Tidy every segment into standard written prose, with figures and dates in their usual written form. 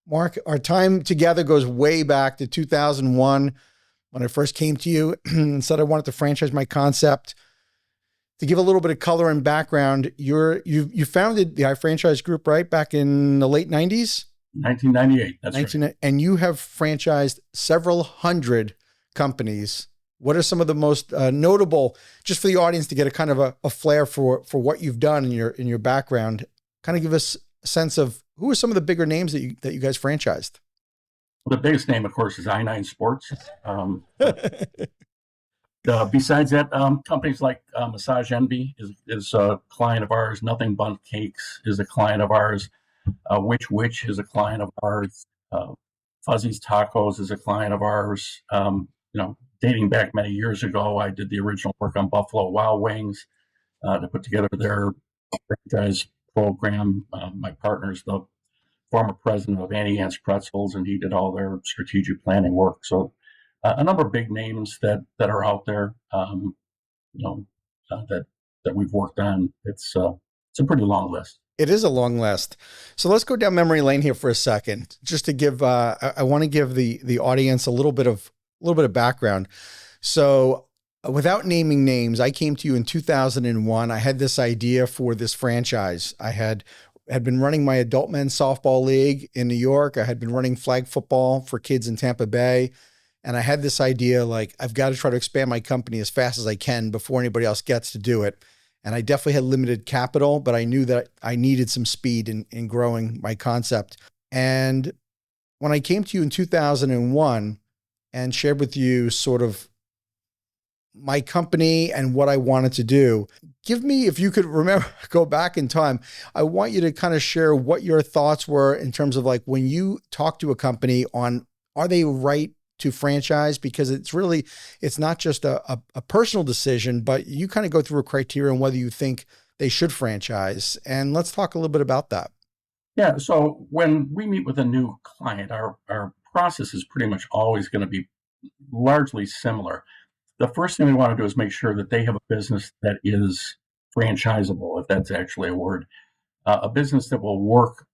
Mark, our time together goes way back to 2001 when I first came to you and said I wanted to franchise my concept. To give a little bit of color and background, you founded the iFranchise group, right? Back in the late 90s? 1998. That's right. And you have franchised several hundred companies. What are some of the most notable, just for the audience to get a kind of a flair for what you've done in your background? Kind of give us a sense of who are some of the bigger names that you guys franchised? The biggest name, of course, is I9 Sports. Besides that, companies like Massage Envy is a client of ours. Nothing But Cakes is a client of ours. Which is a client of ours. Fuzzy's Tacos is a client of ours. Dating back many years ago, I did the original work on Buffalo Wild Wings to put together their franchise program. My partner's the former president of Annie Ann's Pretzels, and he did all their strategic planning work. So a number of big names that are out there, that we've worked on. It's a pretty long list. It is a long list. So let's go down memory lane here for a second, just to give. I want to give the audience a little bit of background. So, without naming names, I came to you in 2001. I had this idea for this franchise. I had been running my adult men's softball league in New York. I had been running flag football for kids in Tampa Bay. And I had this idea, like, I've got to try to expand my company as fast as I can before anybody else gets to do it. And I definitely had limited capital, but I knew that I needed some speed in growing my concept. And when I came to you in 2001 and shared with you sort of my company and what I wanted to do, give me, if you could remember, go back in time, I want you to kind of share what your thoughts were in terms of, like, when you talk to a company on, are they right to franchise? Because it's not just a personal decision, but you kind of go through a criteria on whether you think they should franchise. And let's talk a little bit about that. Yeah. So when we meet with a new client, our process is pretty much always going to be largely similar. The first thing we want to do is make sure that they have a business that is franchisable, if that's actually a word, a business that will work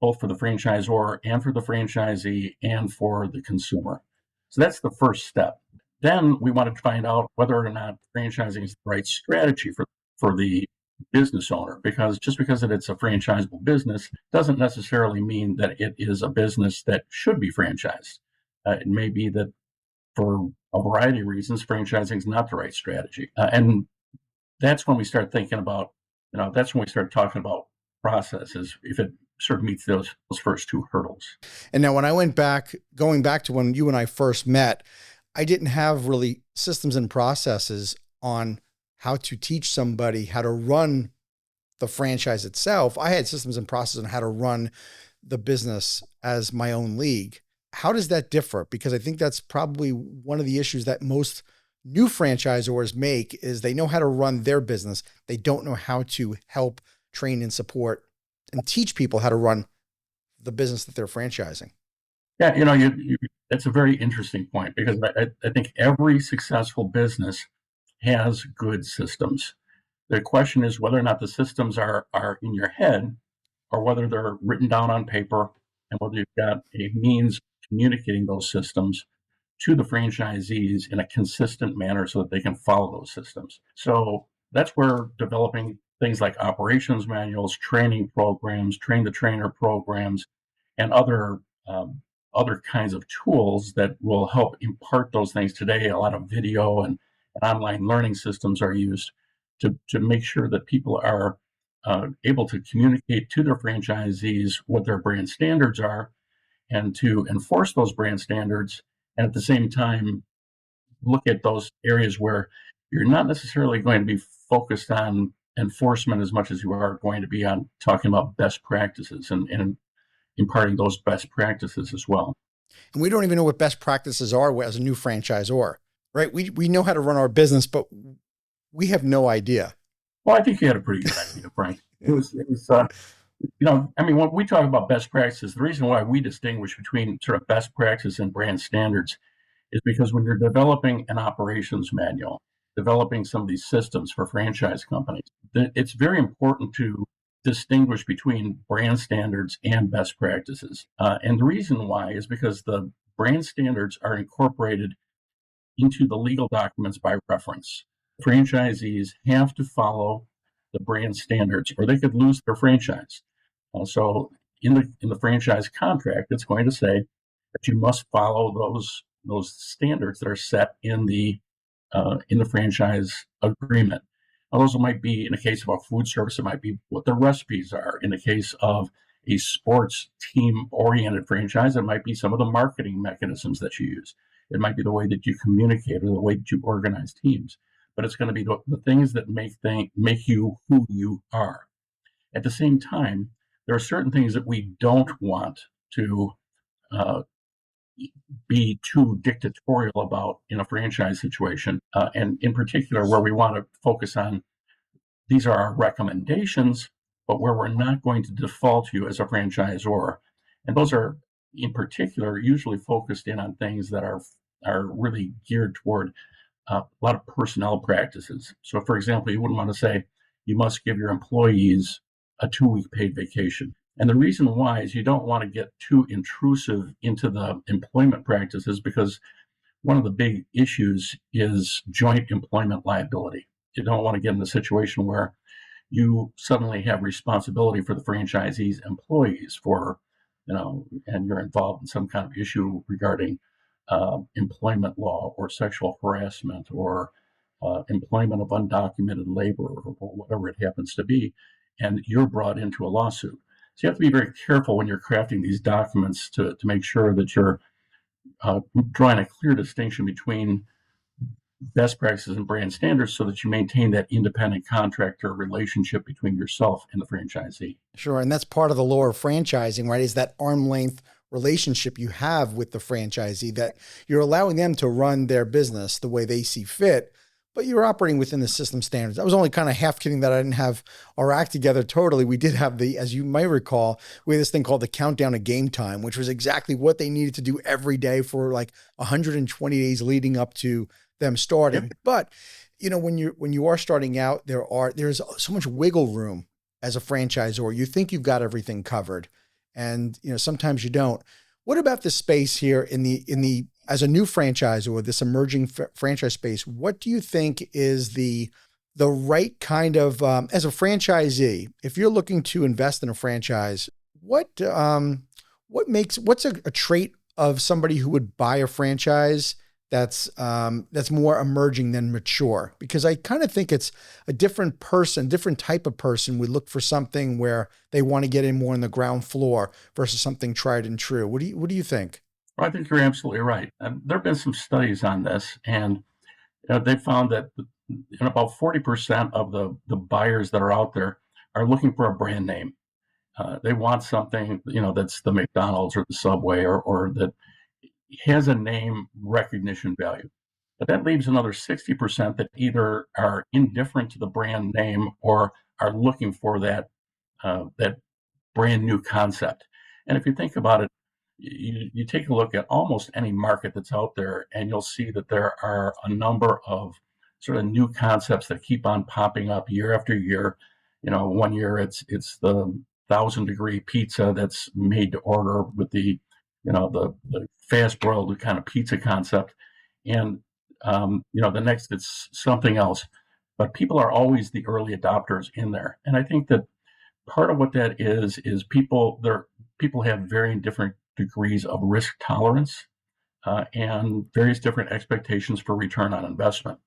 both for the franchisor and for the franchisee and for the consumer. So that's the first step. Then we want to find out whether or not franchising is the right strategy for the business owner, because just because it's a franchisable business doesn't necessarily mean that it is a business that should be franchised. It may be that for a variety of reasons, franchising is not the right strategy. And that's when we start thinking about, that's when we start talking about processes, if it sort of meets those first two hurdles. And now when I going back to when you and I first met, I didn't have really systems and processes on how to teach somebody how to run the franchise itself. I had systems and processes on how to run the business as my own league. How does that differ? Because I think that's probably one of the issues that most new franchisors make, is they know how to run their business. They don't know how to help train and support and teach people how to run the business that they're franchising. Yeah, that's a very interesting point, because I think every successful business has good systems. The question is whether or not the systems are in your head, or whether they're written down on paper, and whether you've got a means of communicating those systems to the franchisees in a consistent manner so that they can follow those systems. So that's where developing things like operations manuals, training programs, train the trainer programs, and other kinds of tools that will help impart those things. Today, a lot of video and online learning systems are used to make sure that people are able to communicate to their franchisees what their brand standards are, and to enforce those brand standards, and at the same time look at those areas where you're not necessarily going to be focused on enforcement as much as you are going to be on talking about best practices and imparting those best practices as well. And we don't even know what best practices are as a new franchisor, right? We know how to run our business, but we have no idea. Well, I think you had a pretty good idea, Frank. It was when we talk about best practices, the reason why we distinguish between sort of best practice and brand standards is because when you're developing an operations manual, developing some of these systems for franchise companies, it's very important to distinguish between brand standards and best practices. And the reason why is because the brand standards are incorporated into the legal documents by reference. Franchisees have to follow the brand standards or they could lose their franchise. So in the franchise contract, it's going to say that you must follow those standards that are set in the franchise agreement. Now, those might be, in the case of a food service, it might be what the recipes are. In the case of a sports team-oriented franchise, it might be some of the marketing mechanisms that you use. It might be the way that you communicate or the way that you organize teams. But it's going to be the things that make you who you are. At the same time, there are certain things that we don't want to be too dictatorial about in a franchise situation. And in particular, where we want to focus on these are our recommendations, but where we're not going to default you as a franchisor. And those are, in particular, usually focused in on things that are really geared toward a lot of personnel practices. So, for example, you wouldn't want to say you must give your employees a 2-week paid vacation. And the reason why is you don't want to get too intrusive into the employment practices because one of the big issues is joint employment liability. You don't want to get in a situation where you suddenly have responsibility for the franchisee's employees and you're involved in some kind of issue regarding employment law or sexual harassment or employment of undocumented labor or whatever it happens to be, and you're brought into a lawsuit. So you have to be very careful when you're crafting these documents to make sure that you're drawing a clear distinction between best practices and brand standards so that you maintain that independent contractor relationship between yourself and the franchisee. Sure. And that's part of the law of franchising, right? Is that arm length relationship you have with the franchisee, that you're allowing them to run their business the way they see fit, but you're operating within the system standards. I was only kind of half kidding that I didn't have our act together totally. We did have as you might recall, we had this thing called the countdown to game time, which was exactly what they needed to do every day for like 120 days leading up to them starting. Yep. But when you are starting out, there's so much wiggle room as a franchisor. You think you've got everything covered, and sometimes you don't. What about the space here in the as a new franchisor or this emerging franchise space? What do you think is the right kind of as a franchisee? If you're looking to invest in a franchise, what's a trait of somebody who would buy a franchise that's more emerging than mature? Because I kind of think it's a different type of person would look for something where they want to get in more on the ground floor versus something tried and true. What do you think? Well, I think you're absolutely right. And there have been some studies on this, and they found that about 40% of the buyers that are out there are looking for a brand name. They want something, that's the McDonald's or the Subway or that has a name recognition value. But that leaves another 60% that either are indifferent to the brand name or are looking for that brand new concept. And if you think about it, you take a look at almost any market that's out there, and you'll see that there are a number of sort of new concepts that keep on popping up year after year. One year it's the 1,000-degree pizza that's made to order with the fast broiled kind of pizza concept, and the next it's something else. But people are always the early adopters in there, and I think that part of what that is people have very different degrees of risk tolerance and various different expectations for return on investment.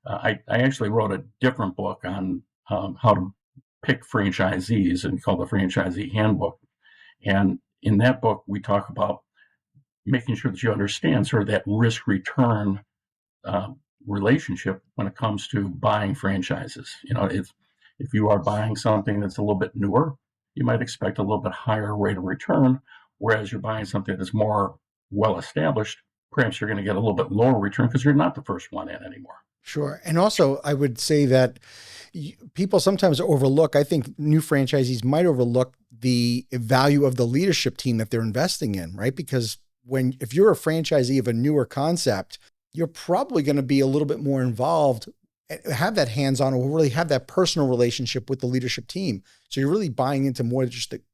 I actually wrote a different book on how to pick franchisees and called the Franchisee Handbook. And in that book, we talk about making sure that you understand sort of that risk return relationship when it comes to buying franchises. If you are buying something that's a little bit newer, you might expect a little bit higher rate of return. Whereas you're buying something that's more well-established, perhaps you're going to get a little bit lower return because you're not the first one in anymore. Sure. And also, I would say that people sometimes overlook, I think new franchisees might overlook the value of the leadership team that they're investing in, right? Because if you're a franchisee of a newer concept, you're probably going to be a little bit more involved have that hands-on or really have that personal relationship with the leadership team. So you're really buying into more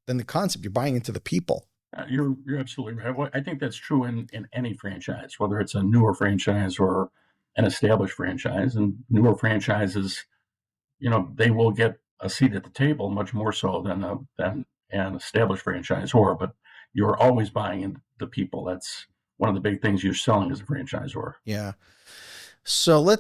than the concept. You're buying into the people. You're absolutely right. Well, I think that's true in any franchise, whether it's a newer franchise or an established franchise. And newer franchises, they will get a seat at the table much more so than an established franchisor. But you're always buying into the people. That's one of the big things you're selling as a franchisor. Yeah. So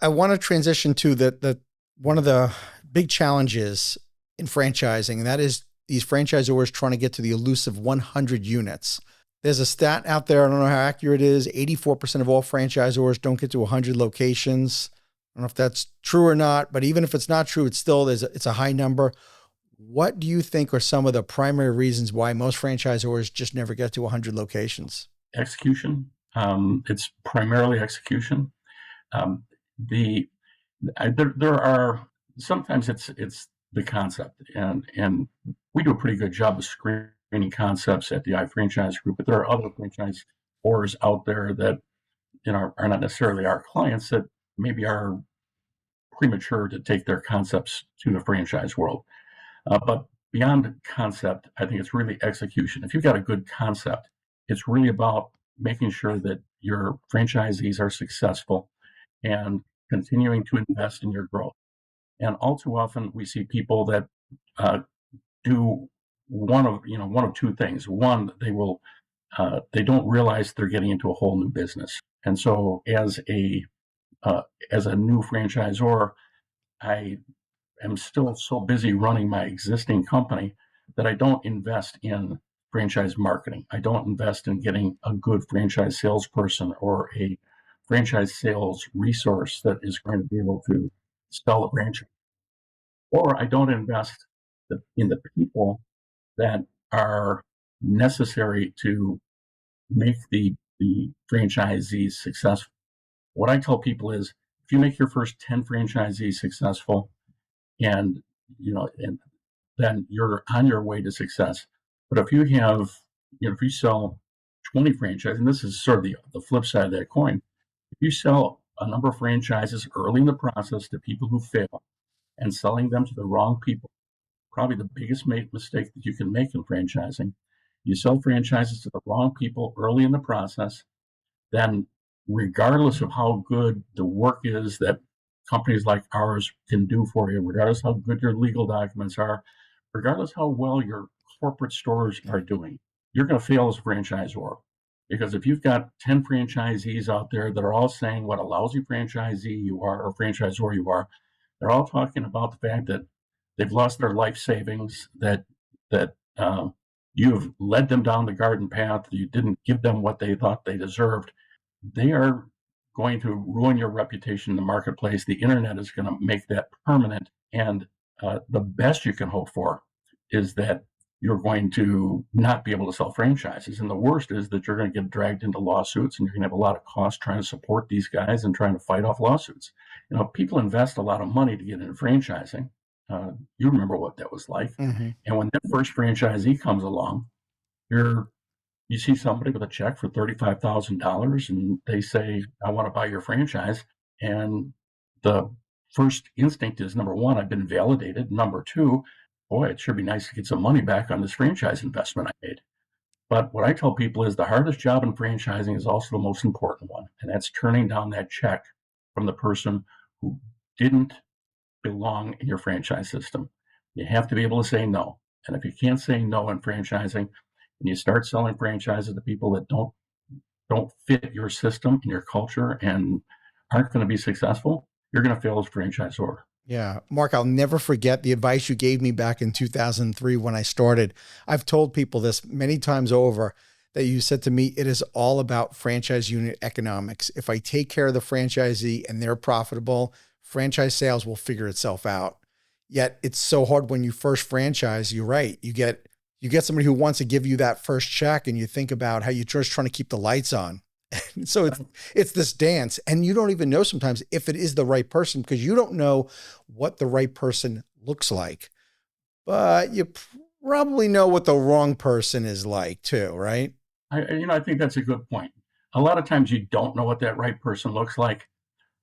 I want to transition to the one of the big challenges in franchising, and that is these franchisors trying to get to the elusive 100 units. There's a stat out there, I don't know how accurate it is, 84% of all franchisors don't get to 100 locations. I don't know if that's true or not, but even if it's not true, it's a high number. What do you think are some of the primary reasons why most franchisors just never get to 100 locations? Execution. It's primarily execution. Um, the there are sometimes it's the concept, and we do a pretty good job of screening concepts at the iFranchise group, but there are other franchisors out there that are not necessarily our clients that maybe are premature to take their concepts to the franchise world. But beyond concept, I think it's really execution. If you've got a good concept, it's really about making sure that your franchisees are successful and continuing to invest in your growth. And all too often, we see people that do one of two things. One, they don't realize they're getting into a whole new business, and so as a new franchisor, I am still so busy running my existing company that I don't invest in franchise marketing. I don't invest in getting a good franchise salesperson or a franchise sales resource that is going to be able to sell a franchise. Or I don't invest in the people that are necessary to make the franchisees successful. What I tell people is if you make your first 10 franchisees successful, and and then you're on your way to success. But if you have, if you sell 20 franchises, and this is sort of the flip side of that coin, if you sell a number of franchises early in the process to people who fail and selling them to the wrong people, probably the biggest mistake that you can make in franchising. You sell franchises to the wrong people early in the process, then regardless of how good the work is that companies like ours can do for you, regardless how good your legal documents are, regardless how well your corporate stores are doing, you're going to fail as a franchisor. Because if you've got 10 franchisees out there that are all saying what a lousy franchisee you are or franchisor you are, they're all talking about the fact that they've lost their life savings, that you've led them down the garden path, you didn't give them what they thought they deserved. They are going to ruin your reputation in the marketplace. The internet is going to make that permanent. And the best you can hope for is that you're going to not be able to sell franchises. And the worst is that you're going to get dragged into lawsuits and you're going to have a lot of costs trying to support these guys and trying to fight off lawsuits. People invest a lot of money to get into franchising. You remember what that was like. Mm-hmm. And when that first franchisee comes along, you see somebody with a check for $35,000 and they say, I want to buy your franchise. And the first instinct is, number one, I've been validated. Number two, boy, it sure be nice to get some money back on this franchise investment I made. But what I tell people is the hardest job in franchising is also the most important one. And that's turning down that check from the person who didn't belong in your franchise system. You have to be able to say no. And if you can't say no in franchising, and you start selling franchises to people that don't fit your system and your culture and aren't going to be successful, you're going to fail as a franchisor. Yeah. Mark, I'll never forget the advice you gave me back in 2003 when I started. I've told people this many times over that you said to me, it is all about franchise unit economics. If I take care of the franchisee and they're profitable, franchise sales will figure itself out. Yet it's so hard when you first franchise. You're right. You get somebody who wants to give you that first check and you think about how you're just trying to keep the lights on. So it's this dance, and you don't even know sometimes if it is the right person because you don't know what the right person looks like, but you probably know what the wrong person is like too, right? I think that's a good point. A lot of times you don't know what that right person looks like,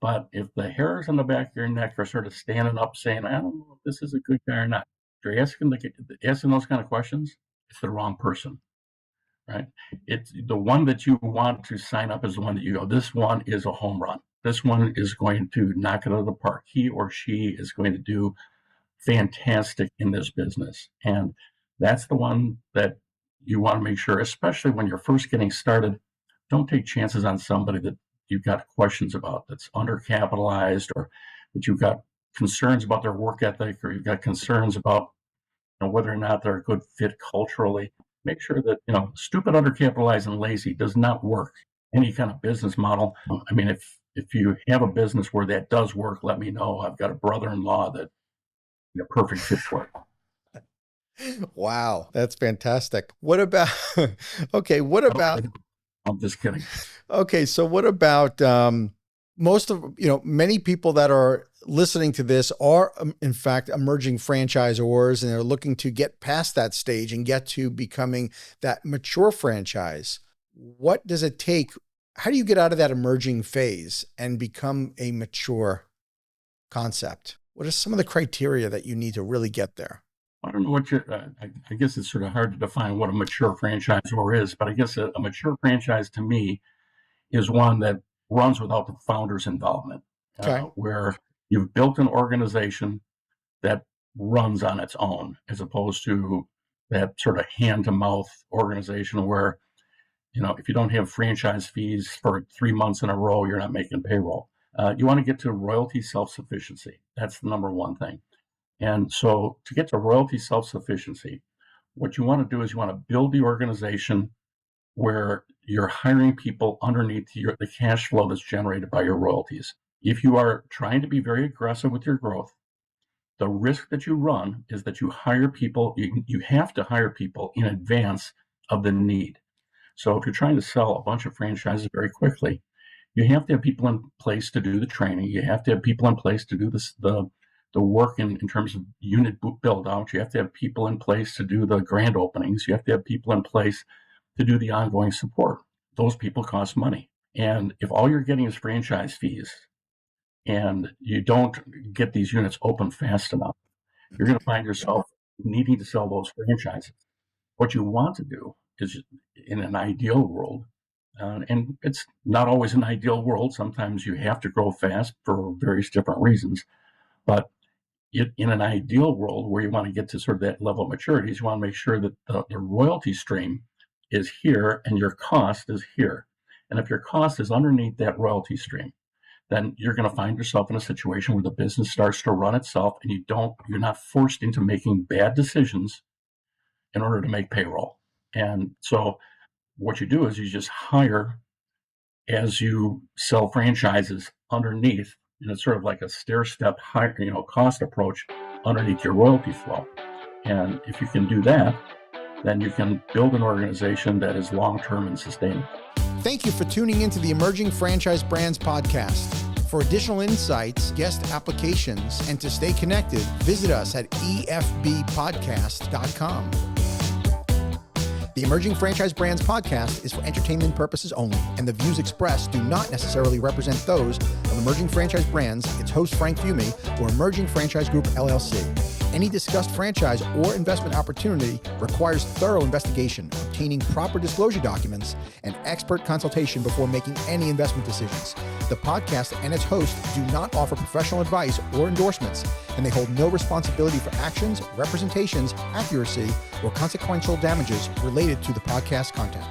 But if the hairs on the back of your neck are sort of standing up saying, I don't know if this is a good guy or not, if you're asking those kind of questions, it's the wrong person, right? It's the one that you want to sign up is the one that you go, this one is a home run. This one is going to knock it out of the park. He or she is going to do fantastic in this business. And that's the one that you want to make sure, especially when you're first getting started, don't take chances on somebody that you've got questions about, that's undercapitalized, or that you've got concerns about their work ethic, or you've got concerns about whether or not they're a good fit culturally. Make sure that, stupid, undercapitalized, and lazy does not work. Any kind of business model. I mean, if you have a business where that does work, let me know. I've got a brother-in-law that perfect fit for it. Wow, that's fantastic. What about, okay, what about, I'm just kidding. Okay, so what about many people that are listening to this are, in fact, emerging franchisors, and they're looking to get past that stage and get to becoming that mature franchise. What does it take? How do you get out of that emerging phase and become a mature concept? What are some of the criteria that you need to really get there? I don't know what I guess it's sort of hard to define what a mature franchisor is, but I guess a mature franchise to me is one that runs without the founder's involvement, where you've built an organization that runs on its own, as opposed to that sort of hand-to-mouth organization where, if you don't have franchise fees for 3 months in a row, you're not making payroll. You want to get to royalty self-sufficiency. That's the number one thing. And so to get to royalty self-sufficiency, what you want to do is you want to build the organization where you're hiring people underneath the cash flow that's generated by your royalties. If you are trying to be very aggressive with your growth, the risk that you run is that you hire people, you have to hire people in advance of the need. So if you're trying to sell a bunch of franchises very quickly, you have to have people in place to do the training. You have to have people in place to do the work in terms of unit build out. You have to have people in place to do the grand openings. You have to have people in place to do the ongoing support. Those people cost money. And if all you're getting is franchise fees and you don't get these units open fast enough, you're going to find yourself needing to sell those franchises. What you want to do is, in an ideal world, and it's not always an ideal world, sometimes you have to grow fast for various different reasons, but in an ideal world where you want to get to sort of that level of maturity, you want to make sure that the royalty stream is here and your cost is here. And if your cost is underneath that royalty stream, then you're going to find yourself in a situation where the business starts to run itself and you're not forced into making bad decisions in order to make payroll. And so what you do is you just hire as you sell franchises underneath, and it's sort of like a stair-step cost approach underneath your royalty flow. And if you can do that, then you can build an organization that is long-term and sustainable. Thank you for tuning into the Emerging Franchise Brands podcast. For additional insights, guest applications, and to stay connected, visit us at efbpodcast.com. The Emerging Franchise Brands podcast is for entertainment purposes only, and the views expressed do not necessarily represent those of Emerging Franchise Brands, its host Frank Fiume, or Emerging Franchise Group, LLC. Any discussed franchise or investment opportunity requires thorough investigation, obtaining proper disclosure documents, and expert consultation before making any investment decisions. The podcast and its host do not offer professional advice or endorsements, and they hold no responsibility for actions, representations, accuracy, or consequential damages related to the podcast content.